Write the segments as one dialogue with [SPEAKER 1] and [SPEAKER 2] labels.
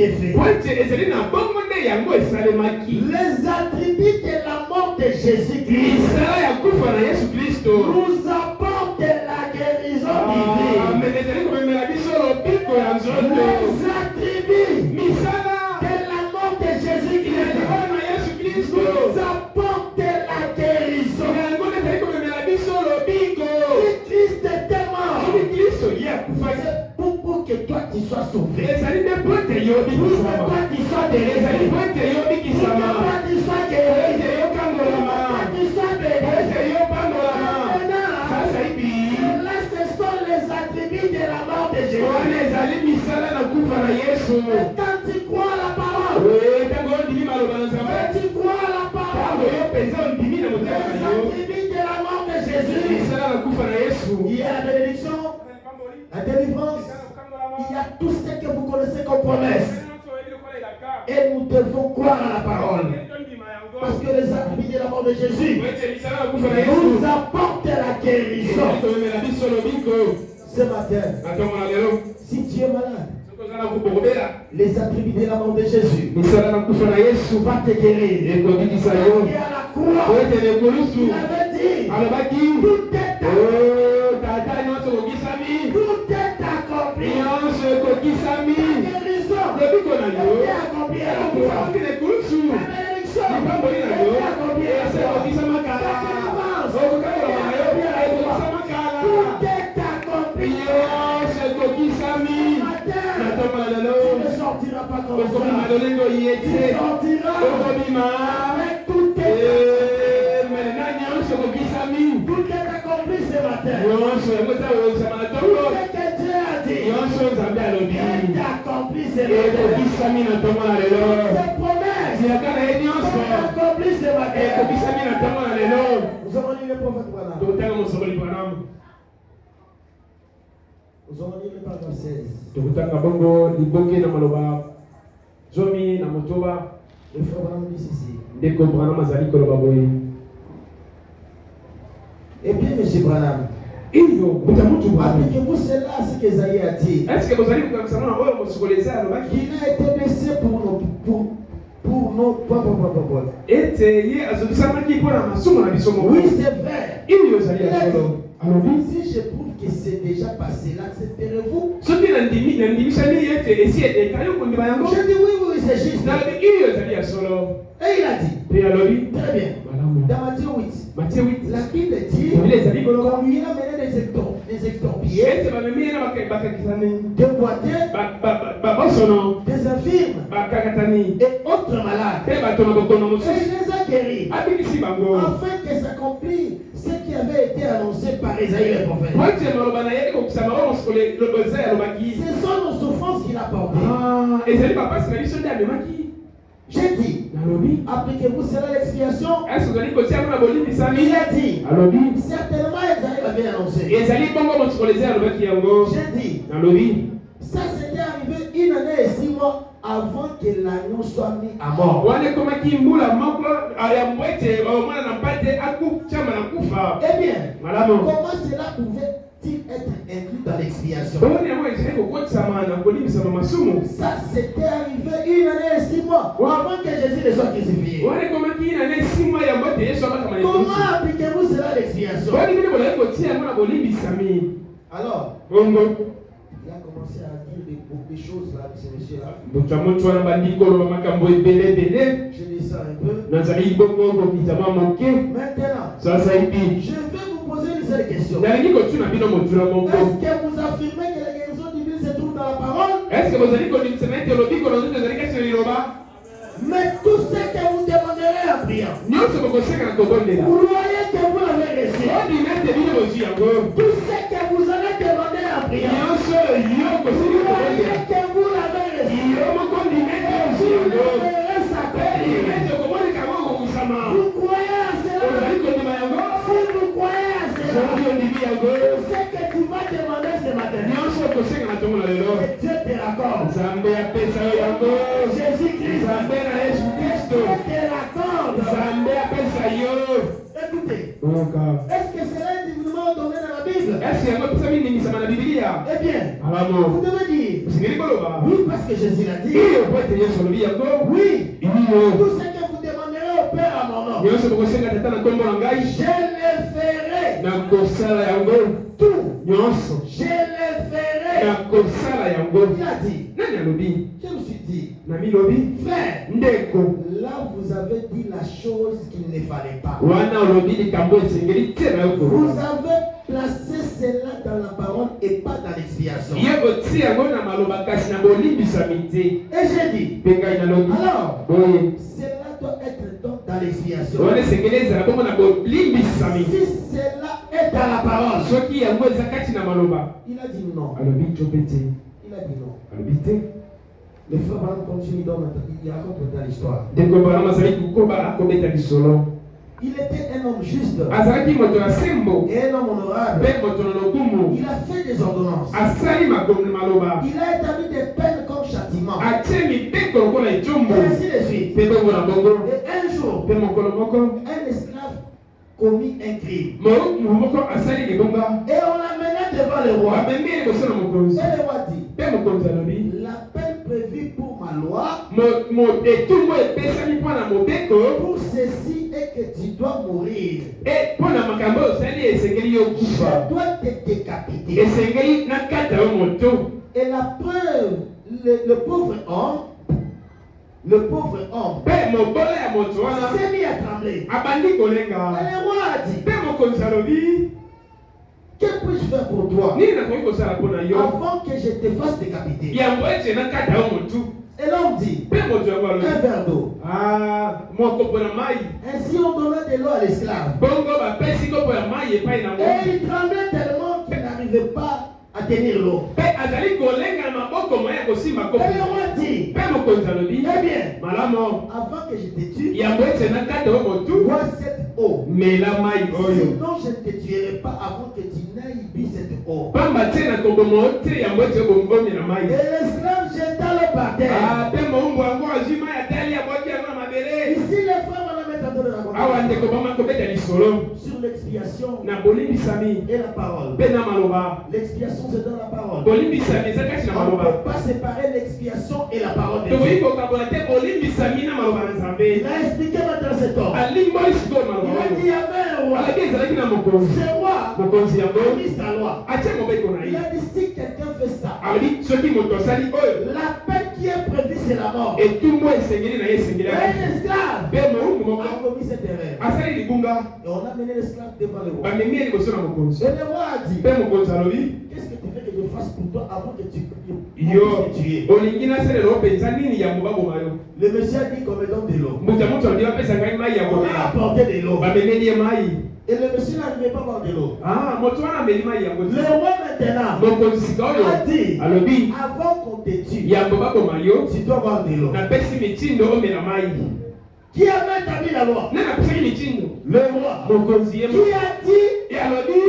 [SPEAKER 1] Les attributs de la mort de Jésus-Christ nous apportent la guérison divine. Les attributs de la mort de Jésus-Christ nous apportent la guérison. Si Christ était mort, pour que toi tu sois sauvé, pour que toi tu sois délivré, pour que toi tu sois guéri, là ce sont les attributs de la mort de Jésus. Et quand tu crois la parole, quand tu crois la parole, les attributs de la mort de Jésus, il y a la bénédiction, la délivrance, il y a tout ce que vous connaissez comme promesse. Et nous devons croire à la parole. Parce que les attributs de la mort de Jésus nous apportent la guérison. Ce matin, si tu es malade, les attributs de la mort de Jésus va te guérir. Et à la croix, il avait dit, tout est accompli. La guérison est accomplie à la croix. La bénédiction est accomplie à la croix. La délivrance est accomplie à la croix. Tout est accompli. Tu ne sortiras pas comme ça. Tu sortiras avec tout est accompli ce matin. Tout ce que Dieu a dit est accompli ce matin. Ces promesses sont accomplies ce matin. Nous avons lu le prophète Branham. Nous allons lire le paragraphe 16. Le frère Branham dit ceci. Eh bien, M. Branham, appliquez-vous cela à ce qu'Esaïe a dit. Il a été blessé pour nos oui, c'est vrai. Si je prouve que c'est déjà passé, l'accepterez-vous? Je dis oui, c'est juste. Et il a dit, très bien. Dans Matthieu 8, la Bible dit qu'on lui a mené des extorpillés, des boiteux, des infirmes et autres malades. Et il les a guéris afin que s'accomplisse ce qui avait été annoncé par Esaïe le prophète. Ce sont nos souffrances qu'il a portées. J'ai dit, appliquez-vous cela à l'expiation. Il a dit, certainement Esaïe l'avait annoncé. J'ai dit, ça s'était arrivé 1 année et 6 mois avant que l'agneau soit mis à mort. Eh bien, comment cela pouvait-il être inclus dans l'expiation? Ça s'était arrivé 1 année et 6 mois avant que Jésus ne soit crucifié. Comment appliquez-vous cela à l'expiation? Alors, il a commencé à dire des choses là, ce monsieur-là. Je dis ça un peu. Maintenant, je vais vous poser une seule question. Est-ce que vous affirmez que la guérison divine se trouve dans la parole? Mais tout ce que vous demanderez en priant, vous voyez que vous l'avez reçu. Tout ce que vous allez demander en priant, vous voyez que vous l'avez reçu. Vous croyez à cela? Si vous croyez à cela, tout ce que tu vas demander ce matin, Dieu te l'accorde. Jésus-Christ te l'accorde. Écoutez, est-ce que cela est divinement donné dans la Bible? Eh bien, vous devez dire, Oui, parce que Jésus l'a dit. Oui. Tout ce que vous demanderez au Père à mon nom, je le ferai. Tout. Je le ferai. Il a dit. Je me suis dit. Frère. Là, vous avez dit la chose qu'il ne fallait pas. Vous avez placé cela dans la parole et pas dans l'expiation. Et j'ai dit, alors, cela doit être donc dans l'expiation. Si cela est dans la parole, il a dit non. Il a dit non. Le frère Branham continue dans il raconte dans l'histoire. Il était un homme juste et un homme honorable. Il a fait des ordonnances. Il a établi des peines comme châtiment. Et ainsi de suite. Et un jour, un esclave commis un crime. Et on l'a mené devant le roi. Et le roi dit, la peine prévue pour ma loi, pour ceci est que tu dois mourir. Je dois te décapiter. Et la preuve, le pauvre homme s'est mis à trembler. Et le roi a dit, que puis-je faire pour toi avant que je te fasse décapiter? Et l'homme dit, un verre d'eau. Ainsi on donna de l'eau à l'esclave. Et il tremblait tellement qu'il n'arrivait pas à tenir l'eau. Et le roi dit, eh bien, avant que je te tue, bois cette eau. Sinon je ne te tuerai pas avant que tu n'ailles bu cette eau. Et l'esclave jeta l'eau par terre. Ici les femmes sur l'expiation et la parole. L'expiation c'est dans la parole. On ne peut pas séparer l'expiation et la parole de Dieu. Il a expliqué maintenant cet homme. Il a dit il y avait un roi. Ce roi a mis sa loi. Il a dit si quelqu'un fait ça, la peine qui est prévue c'est la mort. Et un esclave a commis cette erreur. Et on a mené l'esclave devant le roi. Et le roi a dit, qu'est-ce que tu veux que je fasse pour toi avant que tu tues? Le monsieur a dit qu'on me donne de l'eau. On a apporté de l'eau. Et le monsieur n'arrivait pas à boire de l'eau. Le roi maintenant a dit, avant qu'on te tue, tu dois boire de l'eau. Qui avait établi la loi? Le roi. Qui a dit,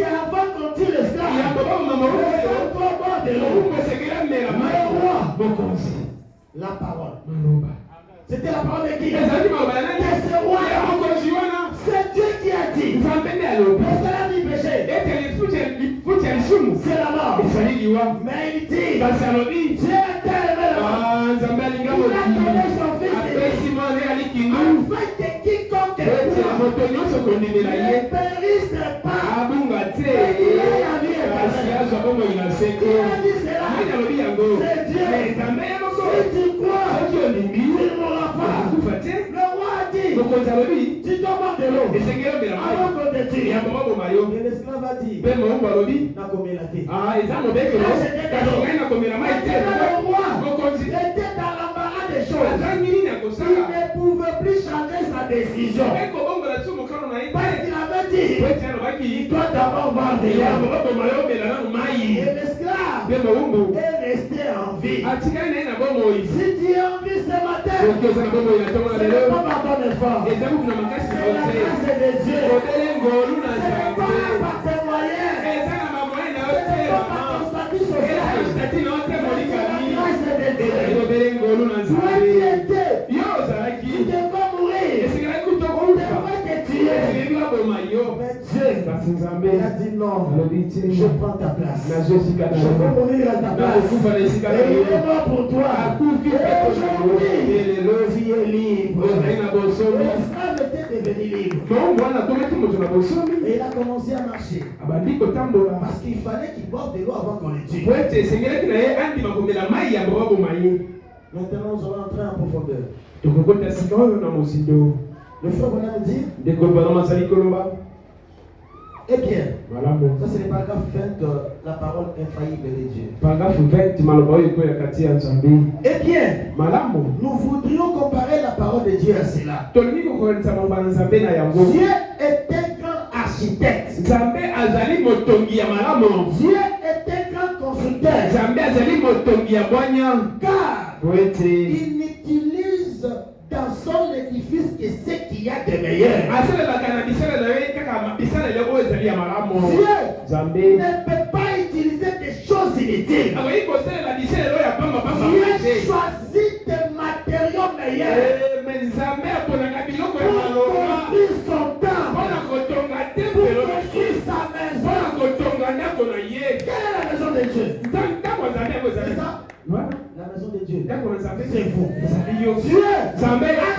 [SPEAKER 1] avant qu'on tue l'esclave, il doit boire de l'eau. Le roi. La parole. C'était la parole de qui? C'est roi. C'est Dieu qui a dit. Le salaire du péché, c'est la mort. Mais il dit, Dieu a tellement aimé le monde. Il a donné son fils afin que quiconque ne périsse pas, mais il ait la vie éternelle. Il a dit cela. C'est Dieu. Si tu crois, tu ne mourras pas. Le roi a dit, tu dois boire de l'eau avant qu'on te tue. Et l'esclave a dit, n'a commis la tête. Le roi était dans l'embarras des choses. Il ne pouvait plus changer sa décision. Parce qu'il avait dit, il doit d'abord boire de l'eau. Et l'esclave est resté en vie. Si tu es en vie ce matin, ce n'est pas par ton effort. C'est la grâce de Dieu. Ce n'est pas par tes moyens. Ce n'est pas par ton statut social. C'est la grâce de Dieu. Toi qui étais, tu devais mourir. On devait te tuer. Mais Dieu Il a dit non, je prends ta place. Je veux mourir à ta place. Et il est mort pour toi. Et aujourd'hui, tu es libre. L'esclave était devenu libre. Et il a commencé à marcher. Parce qu'il fallait qu'il boive de l'eau avant qu'on le tue. Maintenant, nous allons entrer en profondeur. Le frère Bonham dit. Eh bien, ça c'est le paragraphe 20 de la parole infaillible de Dieu. Eh bien, nous voudrions comparer la parole de Dieu à cela. Dieu est un grand architecte. Dieu est un grand constructeur. Car il n'utilise dans son édifice que ce qu'il y a de meilleur. Dieu ne peut pas utiliser des choses inutiles. Dieu choisit des matériaux meilleurs pour construire son temple, pour construire sa maison. Quelle est la maison de Dieu? C'est ça? La maison de Dieu. C'est vous. Dieu a